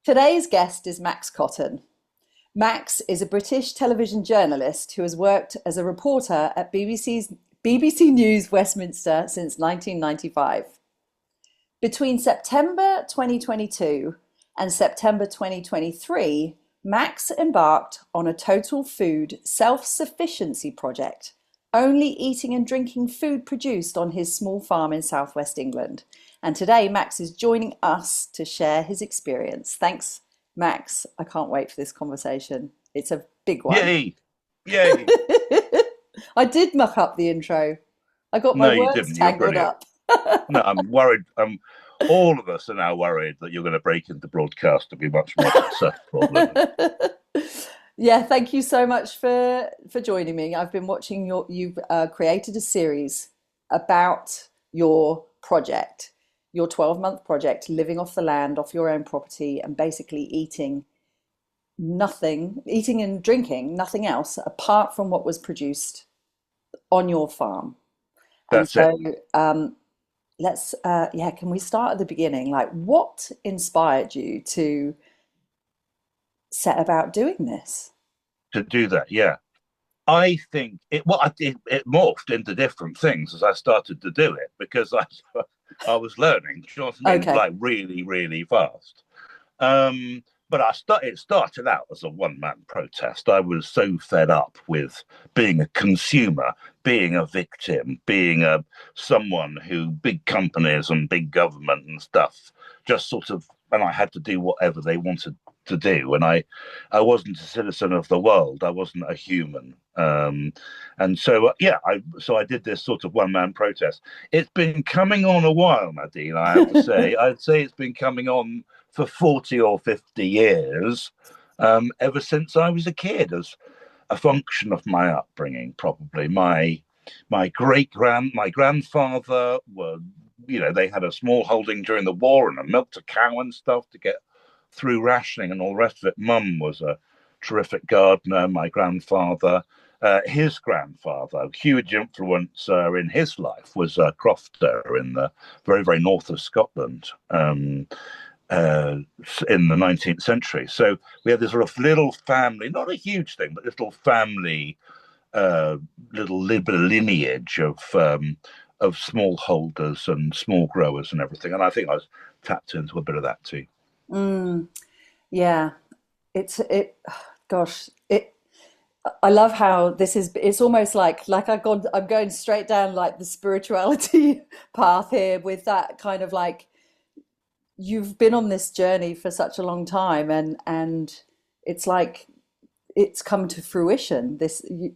Today's guest is Max Cotton. Max is a British television journalist who has worked as a reporter at BBC News Westminster since 1995. Between September 2022 and September 2023, Max embarked on a total food self-sufficiency project, only eating and drinking food produced on his small farm in southwest England. And today, Max is joining us to share his experience. Thanks, Max. I can't wait for this conversation. It's a big one. Yay! Yay! I did muck up the intro. I got my No, you words didn't. You're tangled brilliant. up. No, I'm worried. All of us are now worried that you're going to break into broadcast to be much more successful. Yeah, thank you so much for joining me. I've been watching you've created a series about your project, your 12-month project, living off the land, off your own property, and basically eating and drinking nothing else apart from what was produced on your farm. And That's it. so can we start at the beginning? Like, what inspired you to set about doing this? To do that, yeah. I think it morphed into different things as I started to do it because I was learning, do you know what I mean? Okay. Like really, really fast. But it started out as a one-man protest. I was so fed up with being a consumer, being a victim, being someone who big companies and big government and stuff just sort of, and I had to do whatever they wanted to do. And I wasn't a citizen of the world. I wasn't a human. And so, I did this sort of one-man protest. It's been coming on a while, Nadine, I have to say. I'd say it's been coming on for 40 or 50 years, ever since I was a kid, as a function of my upbringing, probably. My grandfather were, they had a small holding during the war and milked a cow and stuff to get through rationing and all the rest of it. Mum was a terrific gardener. My grandfather, his grandfather, huge influencer in his life, was a crofter in the very, very north of Scotland. In the 19th century. So we had this sort of little family, not a huge thing, but little family, little bit of lineage of smallholders and small growers and everything. And I think I was tapped into a bit of that too. Mm, yeah, gosh, I love how it's almost like I'm going straight down like the spirituality path here with that kind of like you've been on this journey for such a long time and it's like it's come to fruition.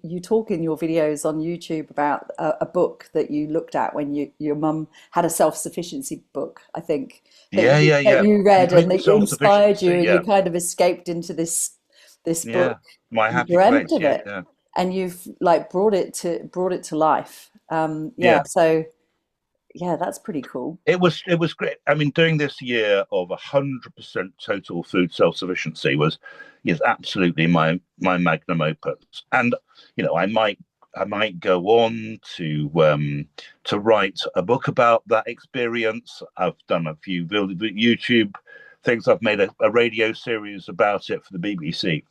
You talk in your videos on YouTube about a book that you looked at when your mum had a self-sufficiency book, I think, Yeah, yeah, that yeah. you read and Complete it inspired you self-sufficiency. and you Yeah, kind of escaped into this book. yeah. My You happy dreamt place. of Yeah, it yeah. and you've like brought it to life. Yeah, Yeah. so yeah, that's pretty cool. It was great. I mean, doing this year of 100% total food self-sufficiency is absolutely my magnum opus. And I might go on to write a book about that experience. I've done a few YouTube things. I've made a radio series about it for the BBC.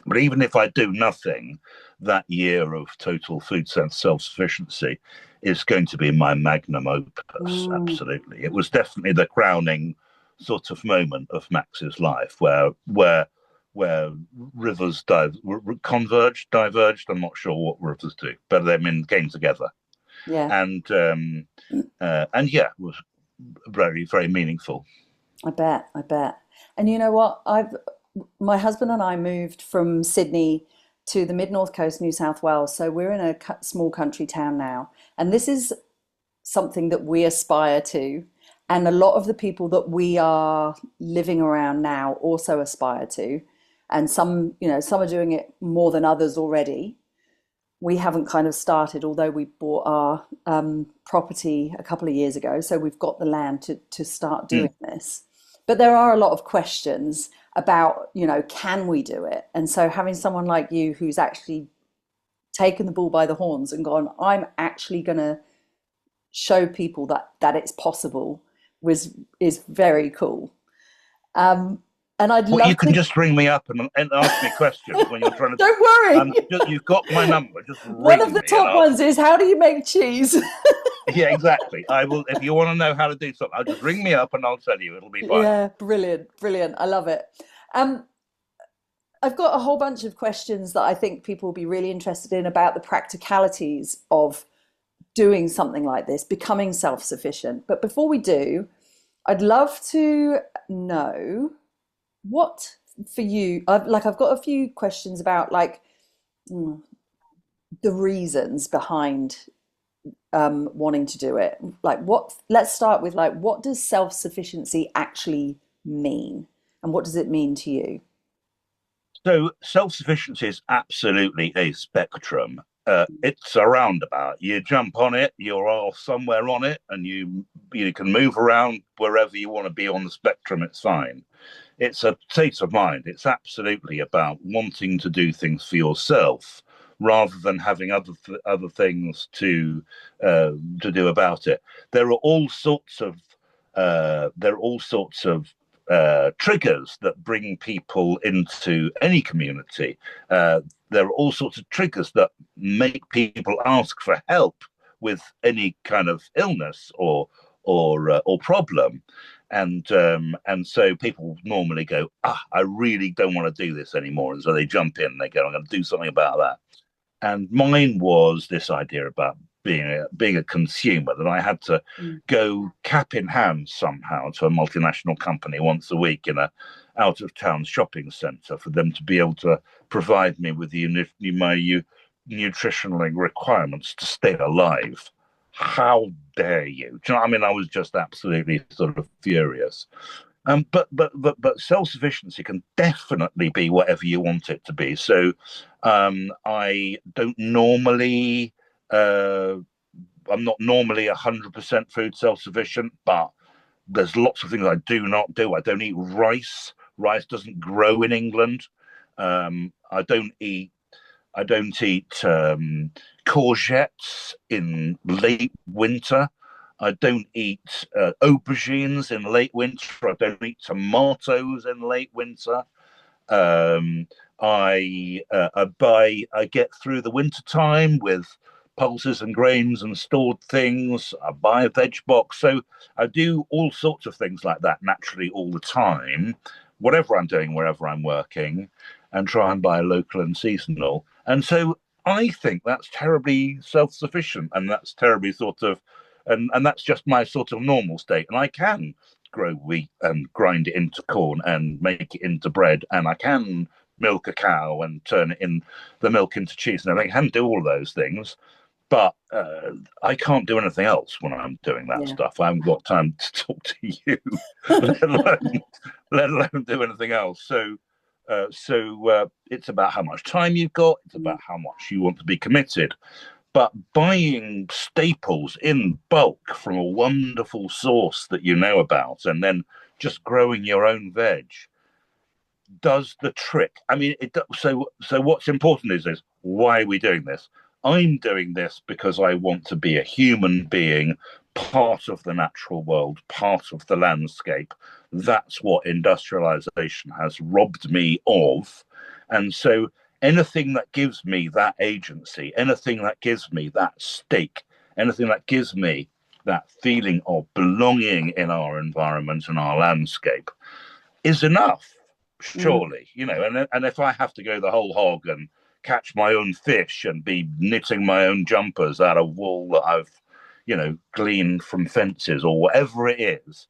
But even if I do nothing, that year of total food sense self-sufficiency is going to be my magnum opus. Mm, Absolutely, it was definitely the crowning sort of moment of Max's life, where rivers converged, diverged. I'm not sure what rivers do, but they came together, yeah. and yeah, it was very, very meaningful. I bet. And you know what? My husband and I moved from Sydney to the mid North Coast, New South Wales. So we're in a small country town now. And this is something that we aspire to. And a lot of the people that we are living around now also aspire to. And some are doing it more than others already. We haven't kind of started, although we bought our property a couple of years ago. So we've got the land to start Mm. doing this. But there are a lot of questions about, can we do it? And so having someone like you who's actually taken the bull by the horns and gone, I'm actually going to show people that it's possible is very cool. Um, And I'd Well, you love can to. just ring me up and ask me questions when you're trying to. Don't worry. You've got my number. Just One of ring the me and top I'll. ones is, how do you make cheese? Yeah, exactly. I will. If you want to know how to do something, I'll just ring me up and I'll tell you. It'll be fine. Yeah, brilliant, brilliant. I love it. Um, I've got a whole bunch of questions that I think people will be really interested in about the practicalities of doing something like this, becoming self-sufficient. But before we do, I'd love to know what for you, I've got a few questions about like the reasons behind wanting to do it. Like let's start with like, what does self-sufficiency actually mean? And what does it mean to you? So self-sufficiency is absolutely a spectrum. It's a roundabout. You jump on it, you're off somewhere on it, and you can move around wherever you want to be on the spectrum. It's fine. It's a state of mind. It's absolutely about wanting to do things for yourself rather than having other things to do about it. There are all sorts of triggers that bring people into any community. There are all sorts of triggers that make people ask for help with any kind of illness or problem. And so people normally go, I really don't want to do this anymore. And so they jump in and they go, I'm going to do something about that. And mine was this idea about being a consumer, that I had to Mm. go cap in hand somehow to a multinational company once a week in a out of town shopping centre for them to be able to provide me with my nutritional requirements to stay alive. How dare you? Do you know what I mean? I was just absolutely sort of furious. But self sufficiency can definitely be whatever you want it to be. So I don't normally. Uh, I'm not normally 100% food self sufficient, but there's lots of things I do not do. I don't eat rice. Rice doesn't grow in England. I don't eat. I don't eat courgettes in late winter. I don't eat aubergines in late winter. I don't eat tomatoes in late winter. Um, I get through the winter time with pulses and grains and stored things. I buy a veg box, so I do all sorts of things like that naturally all the time, whatever I'm doing, wherever I'm working, and try and buy local and seasonal. And so I think that's terribly self-sufficient, and that's terribly sort of, and that's just my sort of normal state. And I can grow wheat and grind it into corn and make it into bread, and I can milk a cow and turn it in the milk into cheese, and I can do all those things. But I can't do anything else when I'm doing that Yeah. stuff. I haven't got time to talk to you, let alone let alone do anything else. So it's about how much time you've got. It's Mm. about how much you want to be committed. But buying staples in bulk from a wonderful source that you know about, and then just growing your own veg does the trick. I mean, so what's important is this: why are we doing this? I'm doing this because I want to be a human being, part of the natural world, part of the landscape. That's what industrialization has robbed me of. And so anything that gives me that agency, anything that gives me that stake, anything that gives me that feeling of belonging in our environment and our landscape is enough, Mm. surely. And if I have to go the whole hog and catch my own fish and be knitting my own jumpers out of wool that I've, gleaned from fences or whatever it is,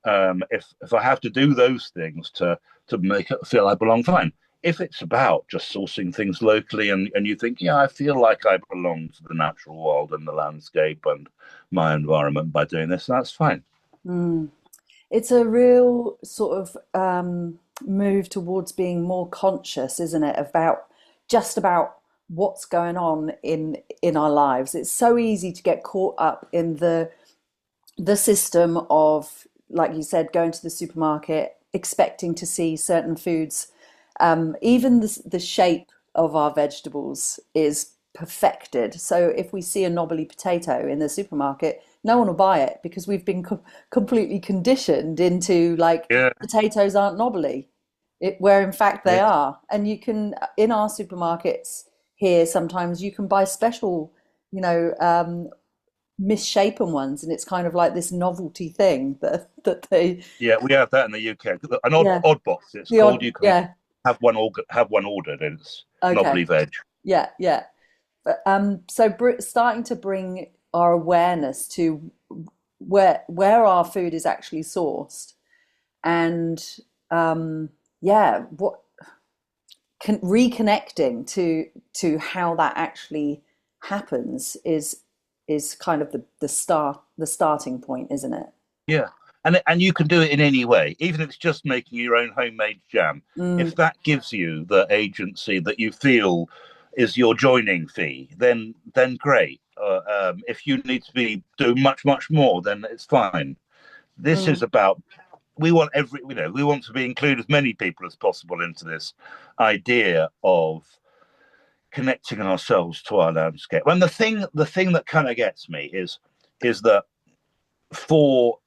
if I have to do those things to make it feel I belong, fine. If it's about just sourcing things locally and you think, yeah, I feel like I belong to the natural world and the landscape and my environment by doing this, that's fine. Mm. It's a real sort of move towards being more conscious, isn't it? About just about what's going on in our lives. It's so easy to get caught up in the system of, like you said, going to the supermarket, expecting to see certain foods. Even the shape of our vegetables is perfected. So if we see a knobbly potato in the supermarket, no one will buy it because we've been completely conditioned into like Yeah. potatoes aren't knobbly. where in fact they Yeah, are. And you can, in our supermarkets here, sometimes you can buy special, you know, misshapen ones, and it's kind of like this novelty thing that they, yeah, we have that in the UK. An yeah, odd box, it's the called. odd, You can yeah, have one ordered, and it's okay, knobbly veg. yeah, yeah. But so starting to bring our awareness to where our food is actually sourced, and yeah, what reconnecting to how that actually happens is kind of the starting point, isn't it? Yeah, and you can do it in any way, even if it's just making your own homemade jam. Mm, If that gives you the agency that you feel is your joining fee, then great. If you need to be do much more, then it's fine. This is mm, about we want we want to be include as many people as possible into this idea of connecting ourselves to our landscape. And the thing that kind of gets me is that for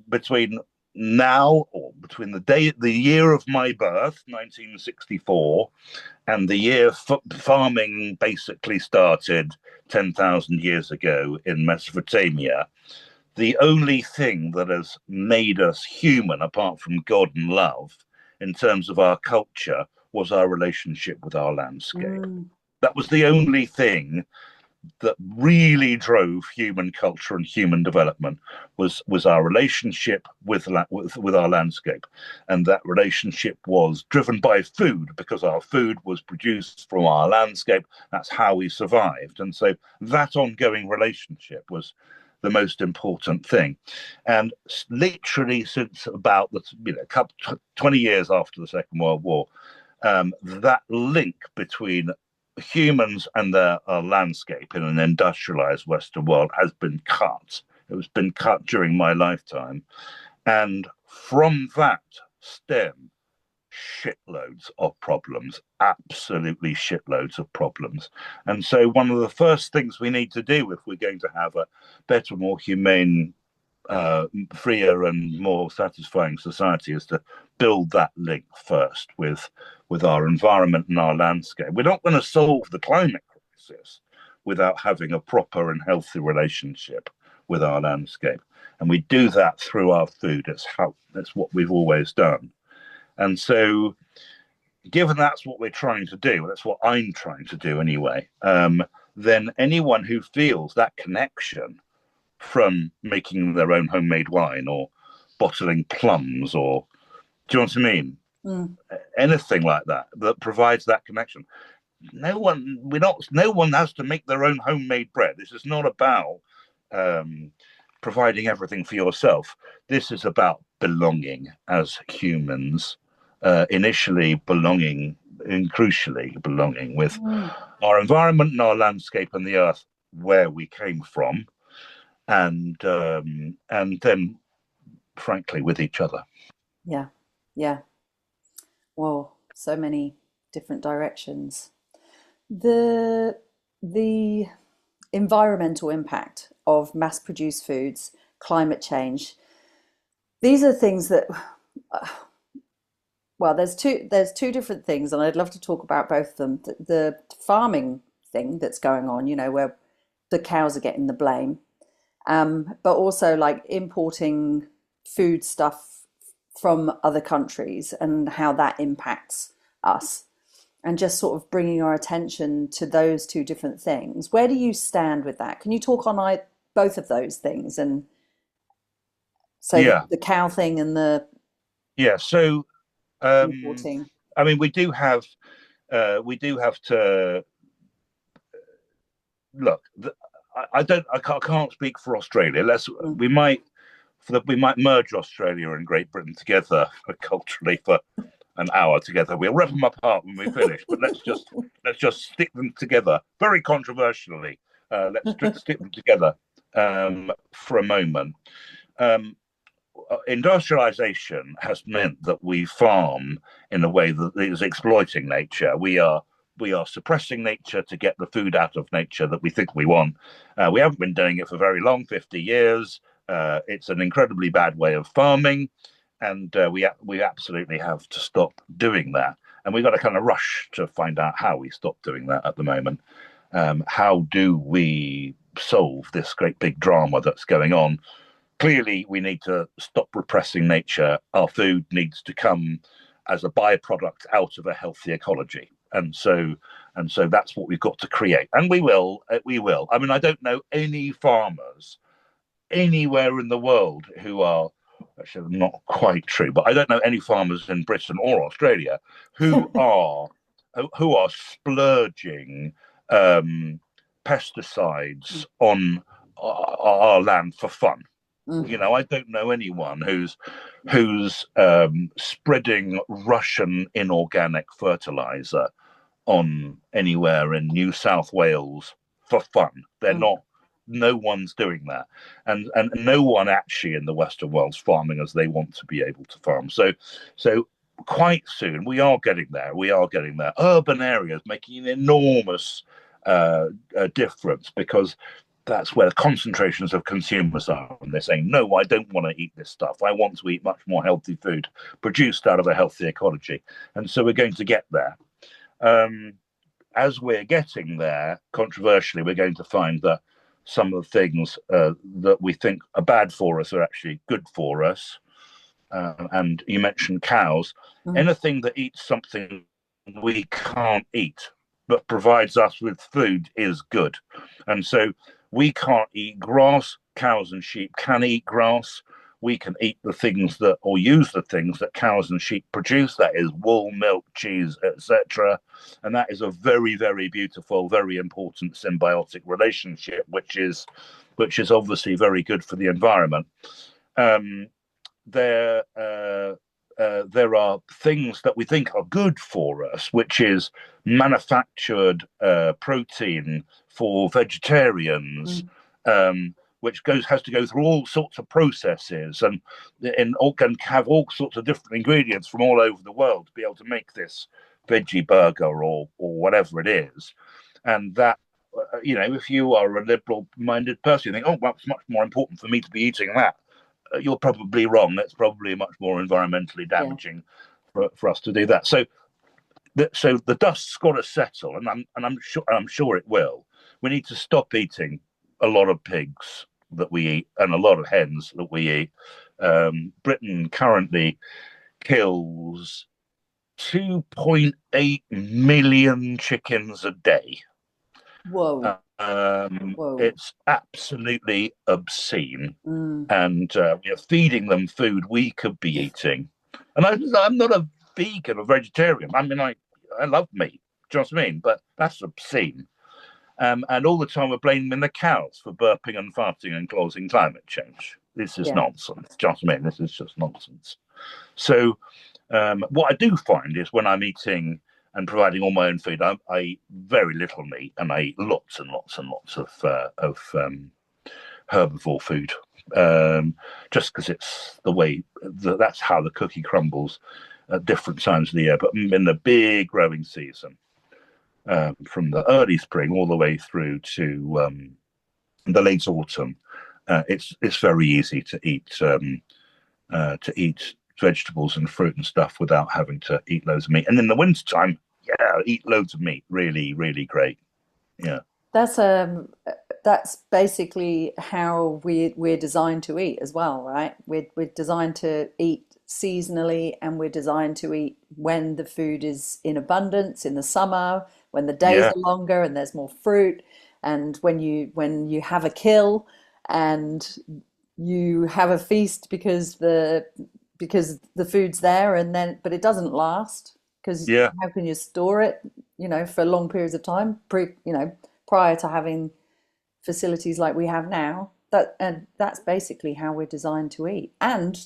between now or between the year of my birth 1964 and the year farming basically started 10,000 years ago in Mesopotamia, the only thing that has made us human apart from God and love in terms of our culture was our relationship with our landscape. mm, That was the only thing that really drove human culture and human development was our relationship with our landscape, and that relationship was driven by food because our food was produced from our landscape. That's how we survived, and so that ongoing relationship was the most important thing. And literally since about 20 years after the Second World War, that link between humans and their landscape in an industrialized Western world has been cut. It has been cut during my lifetime. And from that stem shitloads of problems, absolutely shitloads of problems. And so, one of the first things we need to do if we're going to have a better, more humane, freer and more satisfying society is to build that link first with our environment and our landscape. We're not going to solve the climate crisis without having a proper and healthy relationship with our landscape, and we do that through our food. It's what we've always done. And so, given that's what we're trying to do, that's what I'm trying to do anyway, then anyone who feels that connection from making their own homemade wine or bottling plums or do you know what I mean? mm. Anything like that that provides that connection. No one has to make their own homemade bread. This is not about um, providing everything for yourself. This is about belonging as humans, initially belonging and crucially belonging with Mm. our environment and our landscape and the earth where we came from, and then frankly with each other. Yeah, yeah. Well, so many different directions. The the environmental impact of mass-produced foods, climate change. These are things that, well, there's two different things, and I'd love to talk about both of them. The farming thing that's going on, where the cows are getting the blame, but also like importing food stuff from other countries and how that impacts us, and just sort of bringing our attention to those two different things. Where do you stand with that? Can you talk on both of those things? And so Yeah, the cow thing and the yeah. So um, importing. I mean, we do have to look. I can't speak for Australia. Let's Mm. we might we might merge Australia and Great Britain together culturally for an hour together. We'll rip them apart when we finish, but let's just stick them together. Very controversially, let's stick them together for a moment. Um, Industrialization has meant that we farm in a way that is exploiting nature. We are suppressing nature to get the food out of nature that we think we want. We haven't been doing it for very long, 50 years. It's an incredibly bad way of farming, and we absolutely have to stop doing that. And we've got to kind of rush to find out how we stop doing that at the moment. How do we solve this great big drama that's going on? Clearly, we need to stop repressing nature. Our food needs to come as a byproduct out of a healthy ecology, and so that's what we've got to create, and we will. We will. I mean, I don't know any farmers anywhere in the world who are, actually not quite true, but I don't know any farmers in Britain or Australia who are splurging pesticides on our land for fun. Mm. I don't know anyone who's spreading Russian inorganic fertilizer on anywhere in New South Wales for fun. They're Mm. not. No one's doing that, and no one actually in the Western world's farming as they want to be able to farm. So quite soon we are getting there. We are getting there. Urban areas making an enormous difference, because that's where the concentrations of consumers are. And they're saying, no, I don't want to eat this stuff. I want to eat much more healthy food produced out of a healthy ecology. And so we're going to get there. As we're getting there, controversially, we're going to find that some of the things that we think are bad for us are actually good for us. And you mentioned cows. Mm. Anything that eats something we can't eat but provides us with food is good. And so we can't eat grass. Cows and sheep can eat grass. We can eat the things that, or use the things that cows and sheep produce. That is wool, milk, cheese, etc. And that is a very, very beautiful, very important symbiotic relationship, which is obviously very good for the environment. There are things that we think are good for us, which is manufactured protein for vegetarians, which has to go through all sorts of processes and can have all sorts of different ingredients from all over the world to be able to make this veggie burger or whatever it is. And that, if you are a liberal-minded person, you think, oh, well, it's much more important for me to be eating that. You're probably wrong. That's probably much more environmentally damaging for us to do that. So the dust's got to settle, and I'm sure it will. We need to stop eating a lot of pigs that we eat and a lot of hens that we eat. Britain currently kills 2.8 million chickens a day. Whoa. Whoa. It's absolutely obscene, Mm. and we are feeding them food we could be eating. And I'm not a vegan or vegetarian. I mean, I love meat. Do you know what I mean? But that's obscene. And all the time we're blaming the cows for burping and farting and causing climate change. This is Yeah. nonsense. Do you know what I mean? This is just nonsense. So what I do find is when I'm eating and providing all my own food, I eat very little meat, and I eat lots and lots and lots of herbivore food, just because it's the way that's how the cookie crumbles at different times of the year. But in the big growing season, from the early spring all the way through to the late autumn, it's very easy to eat vegetables and fruit and stuff without having to eat loads of meat. And in the wintertime, eat loads of meat. Really, really great. Yeah. That's basically how we're designed to eat as well, right? We're designed to eat seasonally, and we're designed to eat when the food is in abundance in the summer, when the days Yeah. are longer and there's more fruit, and when you have a kill and you have a feast because the food's there, and then but it doesn't last, because Yeah. how can you store it, for long periods of time prior to having facilities like we have now? And that's basically how we're designed to eat, and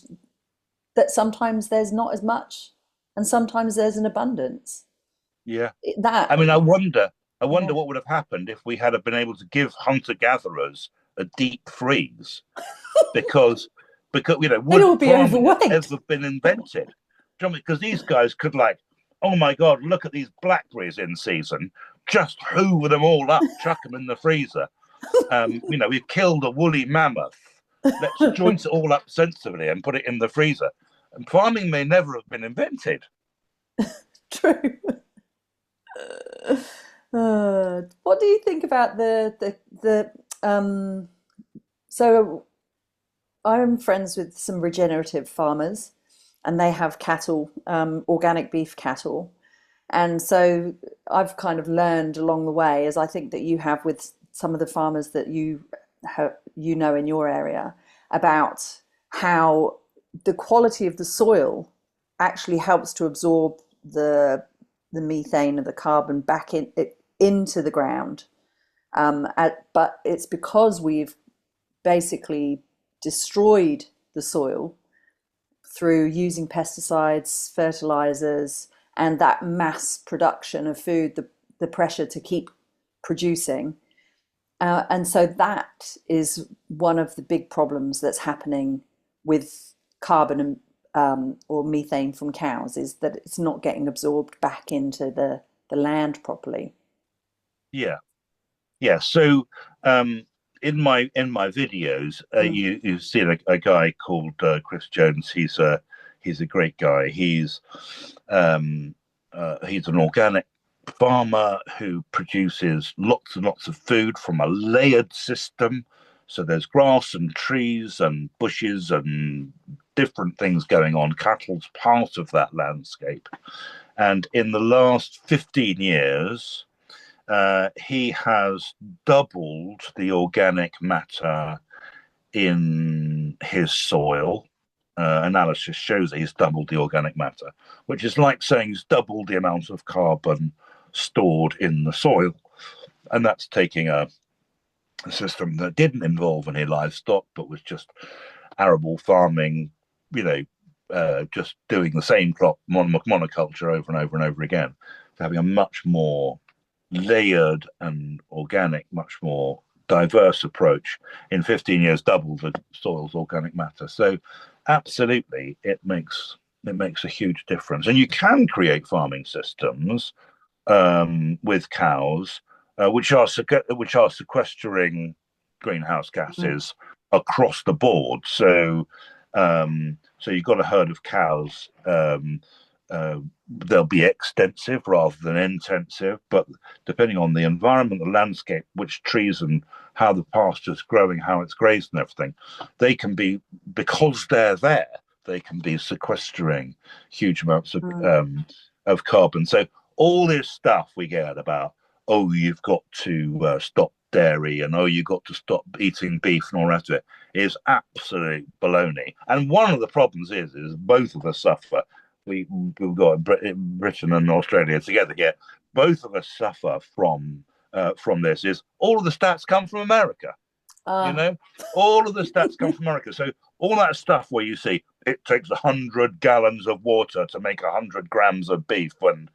that sometimes there's not as much, and sometimes there's an abundance. Yeah. That I mean, I wonder Yeah. what would have happened if we had been able to give hunter gatherers a deep freeze, because They'd would all be farming have overweight. ever been invented? Do you know what I mean? Because these guys could, like, oh my God, look at these blackberries in season, just hoover them all up, chuck them in the freezer. We've killed a woolly mammoth. Let's joint it all up sensibly and put it in the freezer. farming may never have been invented. True. What do you think about so I'm friends with some regenerative farmers and they have cattle, organic beef cattle. And so I've kind of learned along the way, as I think that you have with some of the farmers that you know in your area, about how the quality of the soil actually helps to absorb the methane and the carbon back into the ground. But it's because we've basically destroyed the soil through using pesticides, fertilizers, and that mass production of food, the pressure to keep producing. And so that is one of the big problems that's happening with carbon and or methane from cows, is that it's not getting absorbed back into the land properly. Yeah, yeah. So in my videos, Mm, you've seen a guy called Chris Jones. He's a great guy. He's an organic farmer who produces lots and lots of food from a layered system. So there's grass and trees and bushes and different things going on. Cattle's part of that landscape. And in the last 15 years, he has doubled the organic matter in his soil. Analysis shows that he's doubled the organic matter, which is like saying he's doubled the amount of carbon stored in the soil. And that's taking a system that didn't involve any livestock, but was just arable farming, you know, just doing the same crop, monoculture over and over and over again, having a much more layered and organic, much more diverse approach. In 15 years, doubled the soil's organic matter. So, absolutely, it makes a huge difference. And you can create farming systems with cows, which are sequestering greenhouse mm, gases across the board. So you've got a herd of cows. They'll be extensive rather than intensive, but depending on the environment, the landscape, which trees and how the pasture's growing, how it's grazed and everything, they can be, because they're there, they can be sequestering huge amounts mm, of carbon. So all this stuff we get about, oh, you've got to stop dairy, and oh, you've got to stop eating beef and all the rest of it, is absolute baloney. And one of the problems is both of us suffer. We've got Britain and Australia together here. Both of us suffer from this. Is all of the stats come from America? You uh, know, all of the stats come from America. So all that stuff where you see it takes 100 gallons of water to make 100 grams of beef, and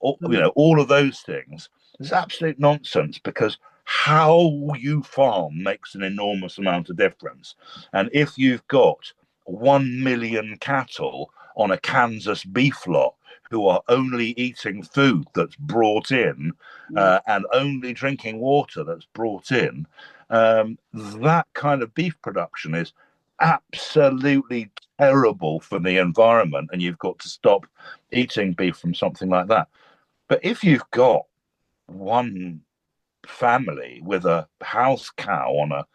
mm, all of those things is absolute nonsense, because how you farm makes an enormous amount of difference. And if you've got 1 million cattle on a Kansas beef lot who are only eating food that's brought in, mm, and only drinking water that's brought in, that kind of beef production is absolutely terrible for the environment, and you've got to stop eating beef from something like that. But if you've got one family with a house cow on a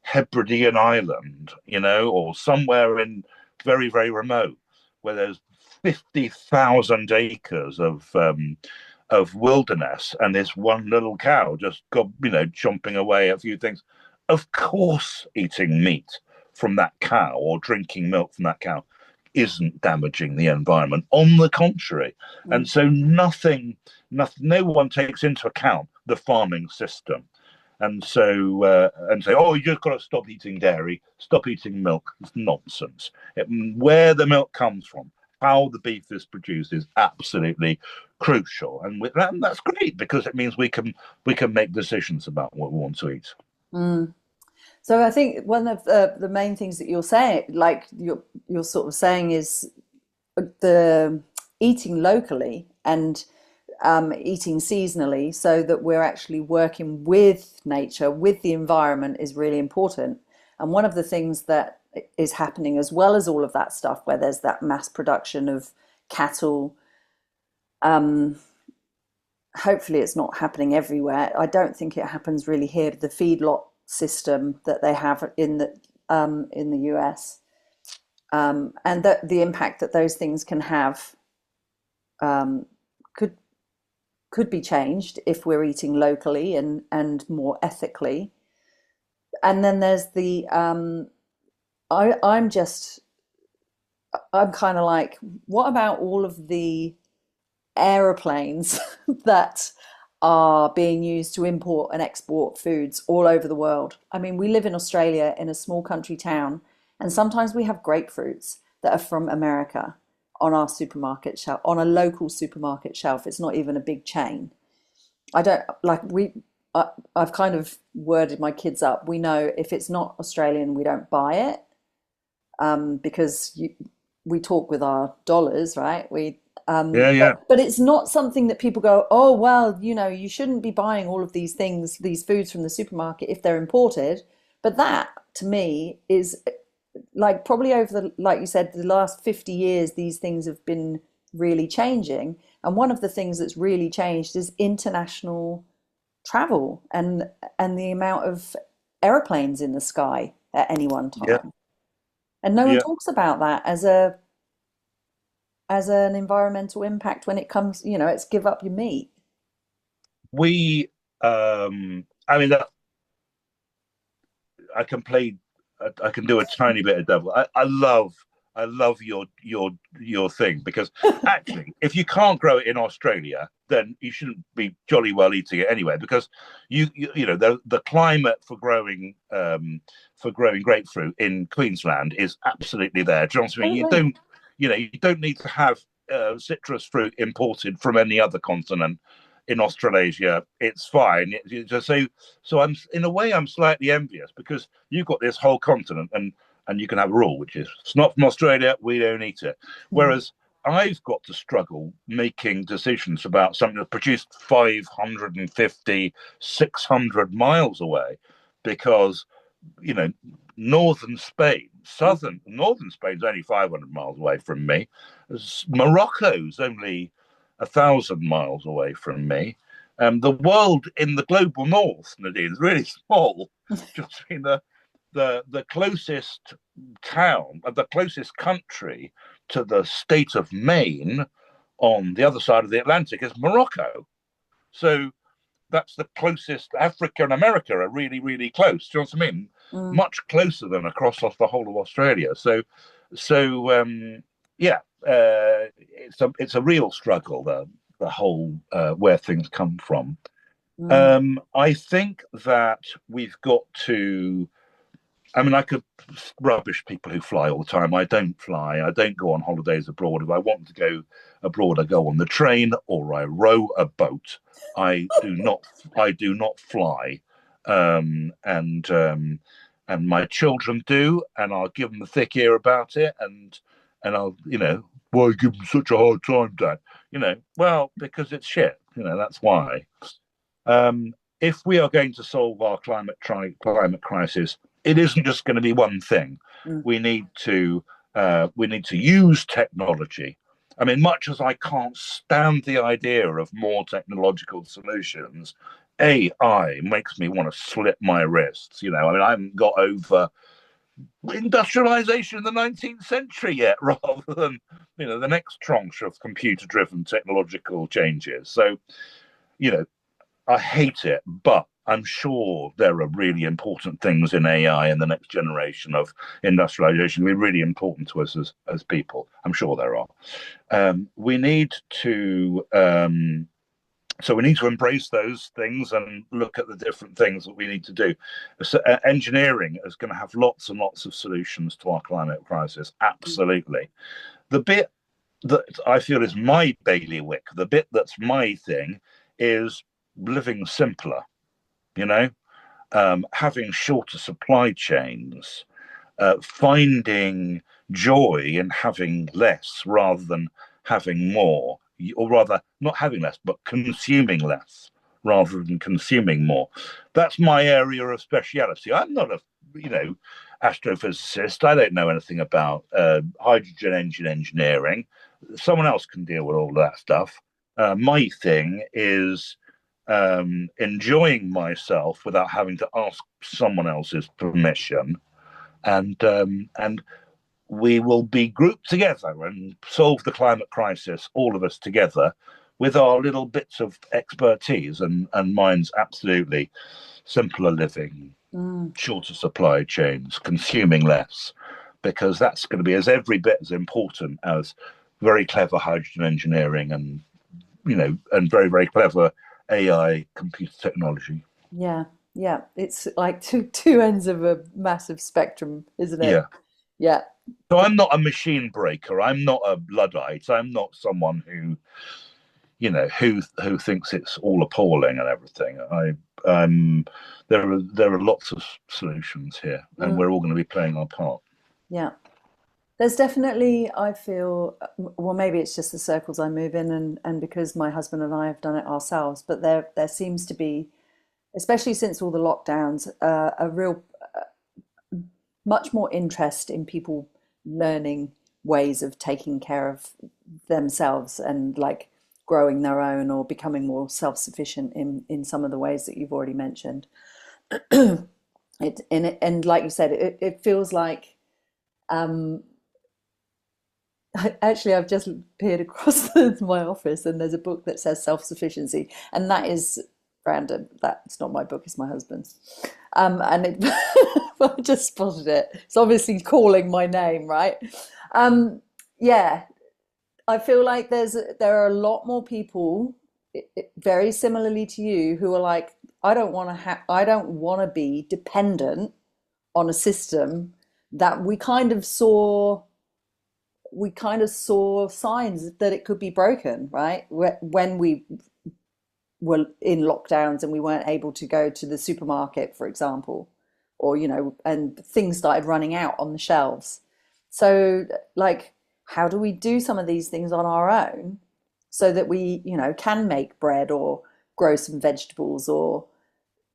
Hebridean island, or somewhere in very, very remote, where there's 50,000 acres of wilderness, and this one little cow just got, chomping away a few things. Of course, eating meat from that cow or drinking milk from that cow isn't damaging the environment. On the contrary. And mm. so no one takes into account the farming system. And say, oh, you just got to stop eating dairy, stop eating milk. It's nonsense. Where the milk comes from, how the beef is produced, is absolutely crucial, and that's great, because it means we can make decisions about what we want to eat. Mm. So I think one of the main things that you're saying, like you're sort of saying, is the eating locally and eating seasonally, so that we're actually working with nature, with the environment, is really important. And one of the things that is happening, as well as all of that stuff where there's that mass production of cattle. Um, Hopefully it's not happening everywhere. I don't think it happens really here. The feedlot system that they have in the US, and the impact that those things can have, um, could could be changed if we're eating locally and more ethically. And then there's the I'm just I'm kind of like, what about all of the aeroplanes that are being used to import and export foods all over the world? I mean, we live in Australia in a small country town, and sometimes we have grapefruits that are from America on our supermarket shelf, on a local supermarket shelf. It's not even a big chain. I don't like I've kind of worded my kids up. We know if it's not Australian, we don't buy it, because we talk with our dollars, right? Yeah, yeah, But it's not something that people go, oh, well, you shouldn't be buying all of these things, these foods from the supermarket if they're imported. But that, to me, is like probably over like you said, the last 50 years, these things have been really changing. And one of the things that's really changed is international travel and the amount of aeroplanes in the sky at any one yeah, time. And no one yeah. talks about that as an environmental impact when it comes, it's give up your meat. We, I mean, I can play, I can do a tiny bit of devil. I love your thing, because actually, if you can't grow it in Australia, then you shouldn't be jolly well eating it anyway. Because the climate for growing grapefruit in Queensland is absolutely there. Do you know what I mean? Totally. You don't need to have citrus fruit imported from any other continent in Australasia. It's fine. So I'm in a way I'm slightly envious, because you've got this whole continent, and you can have a rule, which is it's not from Australia, we don't eat it. Mm. Whereas I've got to struggle making decisions about something that's produced 550, 600 miles away, because, you know, northern Spain's only 500 miles away from me. Morocco's only 1,000 miles away from me. The world in the global north, Nadine, is really small. Just mean the closest town, the closest country to the state of Maine on the other side of the Atlantic is Morocco. So that's the closest. Africa and America are really, really close. Do you know what I mean? Mm. Much closer than across the whole of Australia. So yeah, it's a real struggle. The whole where things come from. Mm. I think that we've got to. I mean, I could rubbish people who fly all the time. I don't fly. I don't go on holidays abroad. If I want to go abroad, I go on the train or I row a boat. I do not. I do not fly, and my children do, and I'll give them the thick ear about it, and I'll, why give them such a hard time, Dad? Well, because it's shit. That's why. If we are going to solve our climate crisis, it isn't just going to be one thing. Mm. We need to use technology. I mean, much as I can't stand the idea of more technological solutions, AI makes me want to slit my wrists. I mean, I haven't got over industrialization in the 19th century yet, rather than the next tranche of computer-driven technological changes. So, you know, I hate it, but I'm sure there are really important things in AI and the next generation of industrialization will be really important to us as people. I'm sure there are. We need to so we need to embrace those things and look at the different things that we need to do. So, engineering is going to have lots and lots of solutions to our climate crisis. Absolutely. The bit that I feel is my bailiwick, the bit that's my thing, is living simpler, having shorter supply chains, finding joy in having less rather than having more, or rather, not having less, but consuming less rather than consuming more. That's my area of speciality. I'm not a, you know, astrophysicist. I don't know anything about hydrogen engine engineering. Someone else can deal with all that stuff. My thing is enjoying myself without having to ask someone else's permission, and we will be grouped together and solve the climate crisis, all of us together, with our little bits of expertise. And mine's absolutely simpler living, Mm, shorter supply chains, consuming less, because that's going to be as every bit as important as very clever hydrogen engineering and and very very clever AI computer technology. yeah, yeah. It's like two ends of a massive spectrum, isn't it? Yeah. Yeah. So I'm not a machine breaker. I'm not a luddite. I'm not someone who thinks it's all appalling and everything. There are lots of solutions here, and Mm, we're all going to be playing our part. yeah. There's definitely, I feel, well, maybe it's just the circles I move in, and because my husband and I have done it ourselves, but there seems to be, especially since all the lockdowns, a real much more interest in people learning ways of taking care of themselves and like growing their own or becoming more self-sufficient in some of the ways that you've already mentioned. And like you said, it feels like actually, I've just peered across my office and there's a book that says Self-Sufficiency, and that is Brandon. That's not my book; it's my husband's. And it, I just spotted it. It's obviously calling my name, right? Um, yeah, I feel like there are a lot more people, very similarly to you, who are like, I don't want to be dependent on a system that we kind of saw signs that it could be broken, right? When we were in lockdowns and we weren't able to go to the supermarket, for example, or, and things started running out on the shelves. So, like, how do we do some of these things on our own so that we, can make bread or grow some vegetables or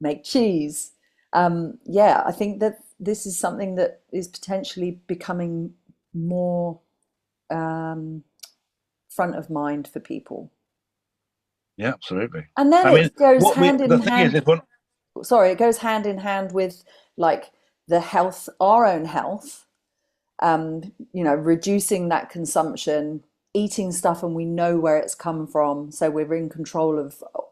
make cheese? Yeah, I think that this is something that is potentially becoming more um, front of mind for people. Yeah, absolutely. And then I mean, it goes what we hand in the thing is, hand, if one, sorry, it goes hand in hand with like the health, our own health, reducing that consumption, eating stuff and we know where it's come from, so we're in control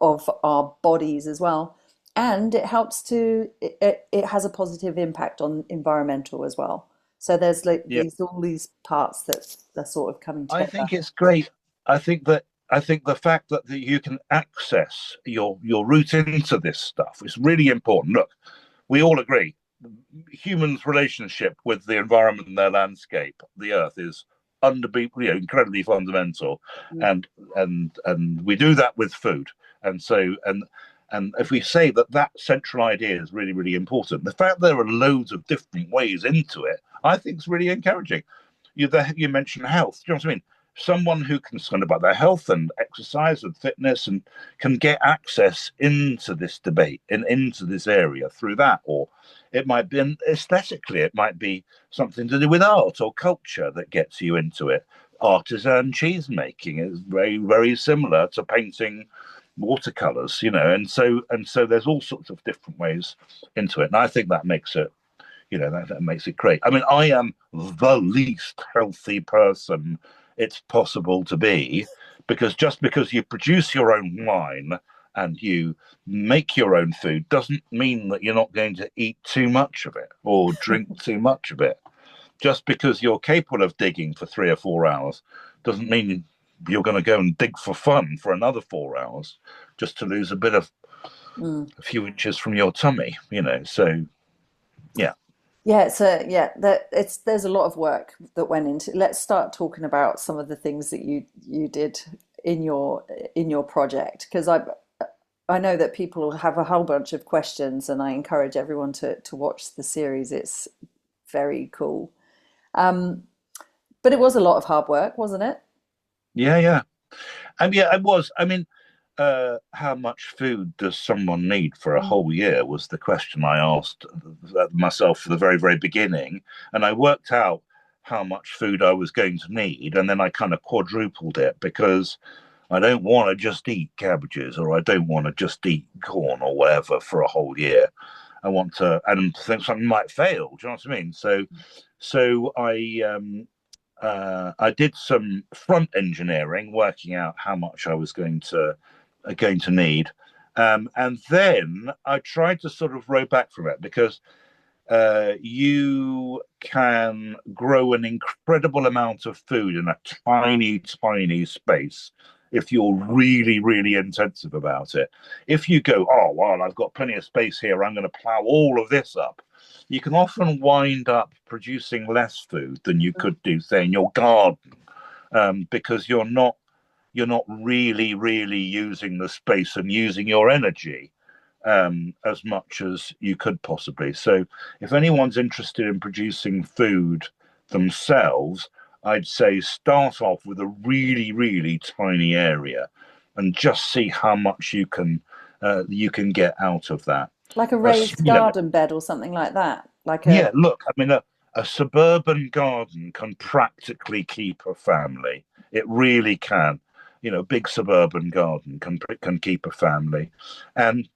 of our bodies as well. And it helps it has a positive impact on environmental as well. So there's like yeah, all these parts that are sort of coming I together. think it's great. I think the fact that you can access your route into this stuff is really important. Look, we all agree humans' relationship with the environment and their landscape, the earth, is incredibly fundamental, Mm. and we do that with food, and so and if we say that central idea is really really important, the fact there are loads of different ways into it, I think is really encouraging. You mentioned health. Do you know what I mean? Someone who can concerned about their health and exercise and fitness and can get access into this debate and into this area through that, or it might be aesthetically, it might be something to do with art or culture that gets you into it. Artisan cheese making is very very similar to painting watercolors, and so there's all sorts of different ways into it, and I think that makes it that makes it great. I mean, I am the least healthy person it's possible to be, because just because you produce your own wine and you make your own food doesn't mean that you're not going to eat too much of it or drink too much of it. Just because you're capable of digging for 3 or 4 hours doesn't mean you're going to go and dig for fun for another 4 hours just to lose Mm. a few inches from your tummy. So yeah. Yeah, there's a lot of work that went into. Let's start talking about some of the things that you did in your project, because I know that people have a whole bunch of questions, and I encourage everyone to watch the series. It's very cool. Um, but it was a lot of hard work, wasn't it? Yeah, yeah. And yeah, it was. I mean, how much food does someone need for a Mm. whole year was the question I asked myself for the very, very beginning. And I worked out how much food I was going to need. And then I kind of quadrupled it because I don't want to just eat cabbages or I don't want to just eat corn or whatever for a whole year. I want to, and think something might fail. Do you know what I mean? So I did some front engineering, working out how much I was going to need, and then I tried to sort of row back from it because you can grow an incredible amount of food in a tiny, tiny space if you're really, really intensive about it. If you go, oh, well, I've got plenty of space here, I'm going to plow all of this up, you can often wind up producing less food than you could do, say, in your garden, because you're not really, really using the space and using your energy as much as you could possibly. So, if anyone's interested in producing food themselves, I'd say start off with a really, really tiny area and just see how much you can get out of that. Like a As raised you know, garden bed or something like that. Like a yeah. Look, I mean, a suburban garden can practically keep a family. It really can. Big suburban garden can keep a family, and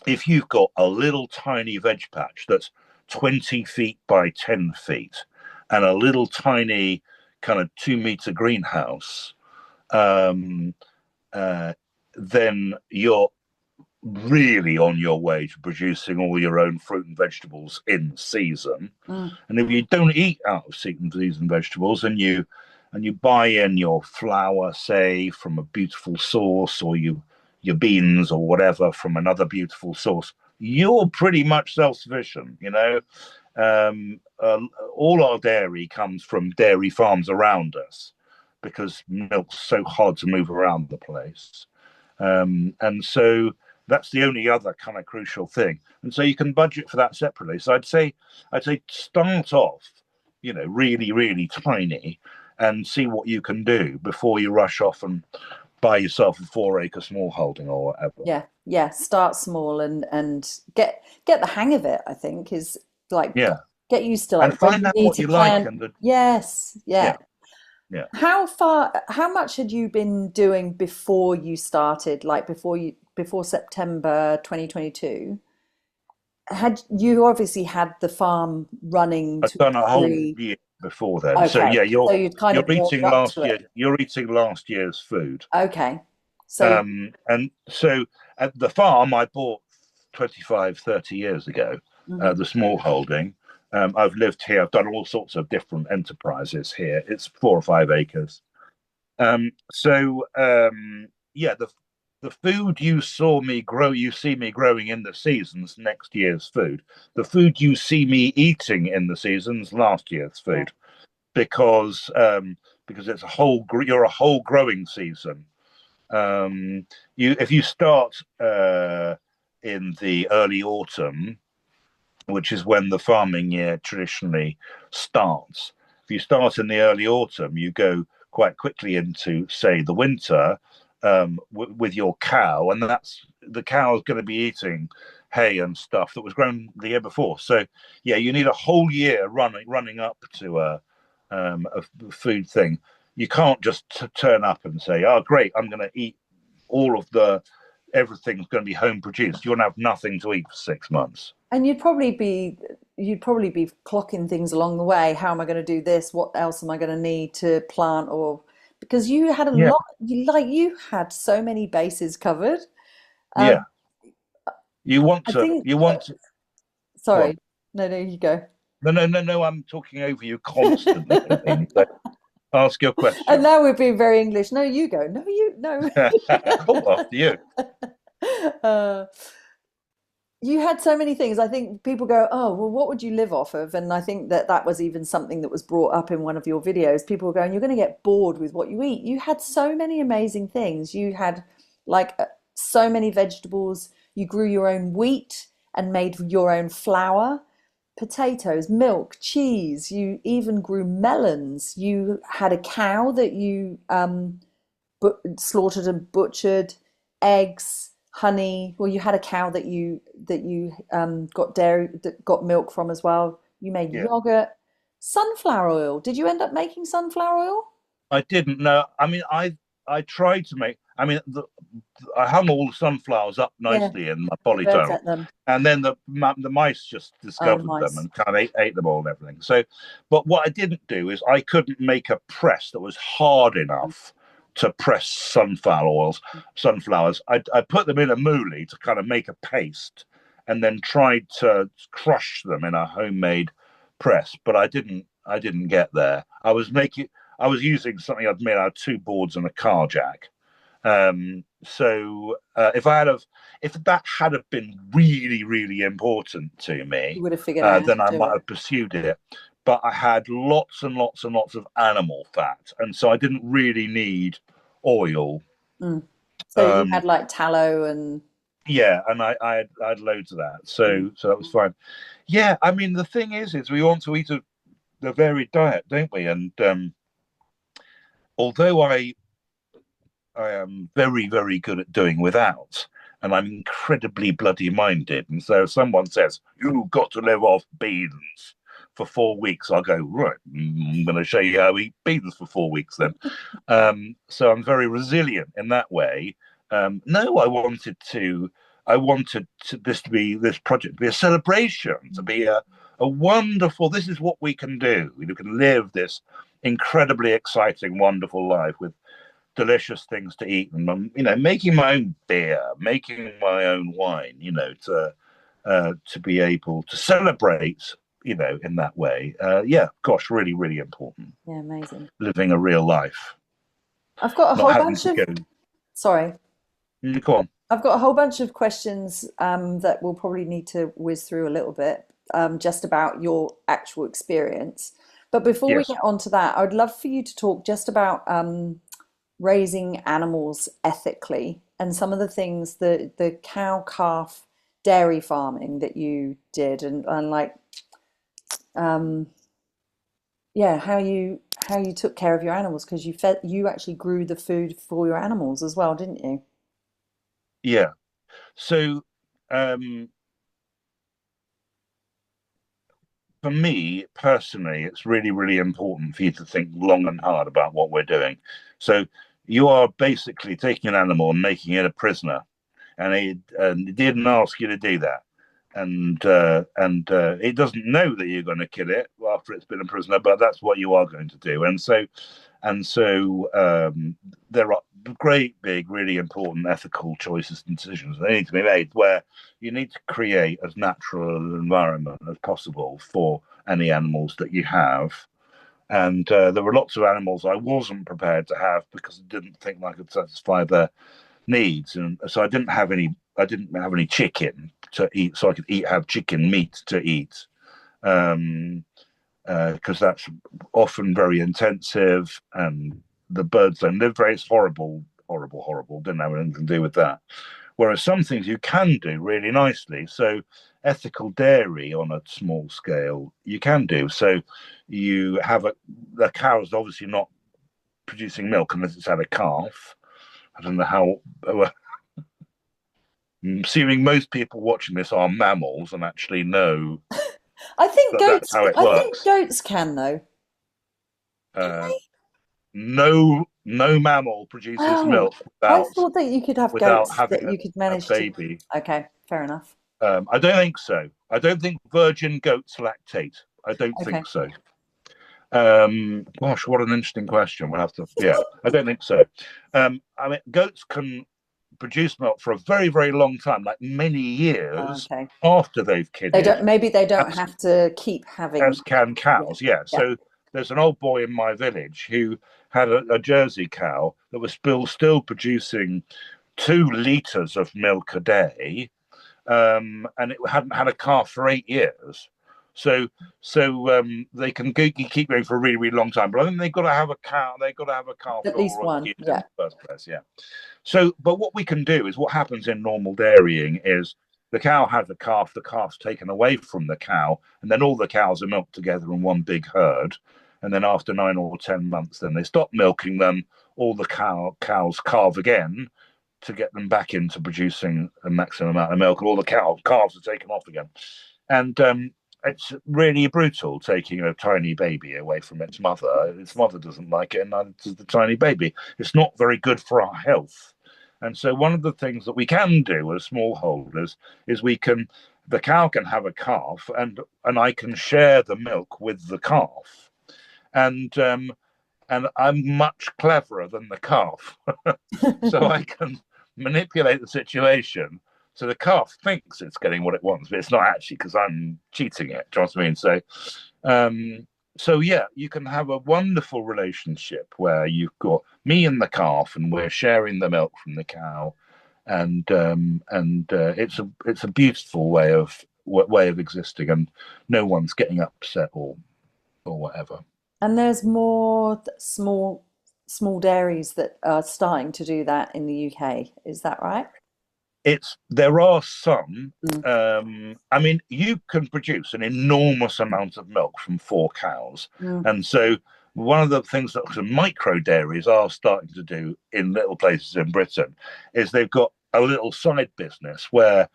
if you've got a little tiny veg patch that's 20 feet by 10 feet and a little tiny kind of 2 meter greenhouse, um, uh, then you're really on your way to producing all your own fruit and vegetables in season. mm, And if you don't eat out of season vegetables and you buy in your flour, say, from a beautiful source, or your beans or whatever from another beautiful source, you're pretty much self-sufficient. Um, uh, all our dairy comes from dairy farms around us because milk's so hard to move around the place. And so that's the only other kind of crucial thing. And so you can budget for that separately. So I'd say start off, really, really tiny and see what you can do before you rush off and buy yourself a 4 acre small holding or whatever. yeah, yeah. Start small and get the hang of it, I think, is like Yeah. get used to And like when find you out need what to you like plant. and Yes, yeah, yeah. yeah. How much had you been doing before you started, like before September 2022? Had you obviously had the farm running I've to a done a whole degree? year before then. So Okay, yeah, so you'd kind you're of warmed eating up to it. last year's food. Okay, so And so at the farm I bought 25, 30 years ago, mhm. the small holding. I've lived here, I've done all sorts of different enterprises here. It's 4 or 5 acres. Yeah, the food you see me growing in the seasons, next year's food. The food you see me eating in the seasons, last year's Yeah, food, because you're a whole growing season. If you start in the early autumn, which is when the farming year traditionally starts. If you start in the early autumn, you go quite quickly into, say, the winter with your cow, and that's the cow is going to be eating hay and stuff that was grown the year before. So, yeah, you need a whole year running up to a food thing. You can't just turn up and say, "Oh, great, I'm going to eat all of the everything's going to be home produced." You're going to have nothing to eat for 6 months. and you'd probably be clocking things along the way. How am I going to do this? What else am I going to need to plant? Or because you had a Yeah, lot, you had so many bases covered. yeah. Um, You want I to, think. you want to, go on. Sorry, no, no, you go. No, no, no, no, I'm talking over you constantly. So ask your And question. now we're being very English. No, you go. No, you no. Oh, after you. uh, you had so many things. I think people go, "Oh, well, what would you live off of?" And I think that was even something that was brought up in one of your videos. People were going, "You're going to get bored with what you eat." You had so many amazing things. You had like so many vegetables. You grew your own wheat and made your own flour, potatoes, milk, cheese. You even grew melons. You had a cow that you slaughtered and butchered. eggs, honey. Well, you had a cow that you got dairy that got milk from as well. You made Yeah. yogurt, sunflower oil. Did you end up making sunflower oil? I didn't know. I mean, I tried to make. I mean, I hung all the sunflowers up Yeah, nicely in my the birds polytunnel, ate them. and then the mice just Oh, discovered them nice. and kind of ate them all and everything. So, but what I didn't do is I couldn't make a press that was hard enough to press sunflowers. I put them in a moolie to kind of make a paste, and then tried to crush them in a homemade press, but I didn't get there. I was using something I'd made out of two boards and a car jack. If that had have been really, really important to You me, would have figured out how then to I do might it. have pursued it. But I had lots and lots and lots of animal fat, and so I didn't really need oil. Mm. So you had Um, like tallow and yeah, and I had loads of that, mm, so that was fine. Yeah, I mean the thing is we want to eat a varied diet, don't we? And although I am very, very good at doing without, and I'm incredibly bloody minded. And so if someone says, you've got to live off beans for 4 weeks, I'll go, right, I'm going to show you how to eat beans for 4 weeks then. So I'm very resilient in that way. No, this project to be a celebration, to be a wonderful, this is what we can do. We can live this incredibly exciting, wonderful life with delicious things to eat, and making my own beer, making my own wine, to be able to celebrate, in that way. Yeah, gosh, really, really important. yeah, amazing. Living a real life, I've got a not whole having bunch to of, go. sorry, Go on. I've got a whole bunch of questions that we'll probably need to whiz through a little bit, just about your actual experience. But before we Yes. get on to that, I would love for you to talk just about raising animals ethically and some of the things, the cow calf dairy farming that you did, and like um, yeah, how you took care of your animals because you actually grew the food for your animals as well, didn't you? Yeah. So, um, for me personally, it's really, really important for you to think long and hard about what we're doing. So, you are basically taking an animal and making it a prisoner, and it didn't ask you to do that, and it doesn't know that you're going to kill it after it's been a prisoner, but that's what you are going to do, and so there are great, big, really important ethical choices and decisions that need to be made where you need to create as natural an environment as possible for any animals that you have. And there were lots of animals I wasn't prepared to have because I didn't think I could satisfy their needs, and so I didn't have any. I didn't have any chicken to eat, so I could have chicken meat to eat, because that's often very intensive, and the birds don't live very. It's horrible, horrible, horrible. Didn't have anything to do with that. Whereas some things you can do really nicely. So ethical dairy on a small scale, you can do. So you have the cow is obviously not producing milk unless it's had a calf. I don't know how. Assuming most people watching this are mammals and actually know that that's how it I think works. goats can though. Can Uh, they? no mammal produces Oh, milk I without thought that you could have without goats that having you could a manage to. baby. Okay, fair enough. I don't think so. I don't think virgin goats lactate. I don't Okay. think so. Gosh, what an interesting question. We'll have to. Yeah, I don't think so. I mean, goats can produce milk for a very, very long time, like many years Okay. after they've They kidded, don't, maybe they don't as have to keep having. as can Yeah. cows. Yeah. Yeah. So there's an old boy in my village who had a Jersey cow that was still producing 2 liters of milk a day, and it hadn't had a calf for 8 years. So they can keep going for a really, really long time. But I think they've got to have a cow. They've got to have a calf At least for one. years in Yeah. the first place. Yeah. So, but what we can do is what happens in normal dairying is the cow has the calf's taken away from the cow, and then all the cows are milked together in one big herd. And then after 9 or 10 months, then they stop milking them. All the cows calve again, to get them back into producing a maximum amount of milk, and all the calves are taken off again. And it's really brutal taking a tiny baby away from its mother. Its mother doesn't like it, and neither does the tiny baby. It's not very good for our health. And so one of the things that we can do as smallholders is the cow can have a calf, and I can share the milk with the calf. And I'm much cleverer than the calf. So I can manipulate the situation so the calf thinks it's getting what it wants, but it's not actually, because I'm cheating it. Do you know what I mean? So yeah, you can have a wonderful relationship where you've got me and the calf, and we're sharing the milk from the cow, and it's a beautiful way of existing, and no one's getting upset or whatever. And there's more small dairies that are starting to do that in the UK. Is that right? There are some. Mm, I mean, you can produce an enormous amount of milk from 4 cows, mm, and so one of the things that some micro-dairies are starting to do in little places in Britain is they've got a little side business where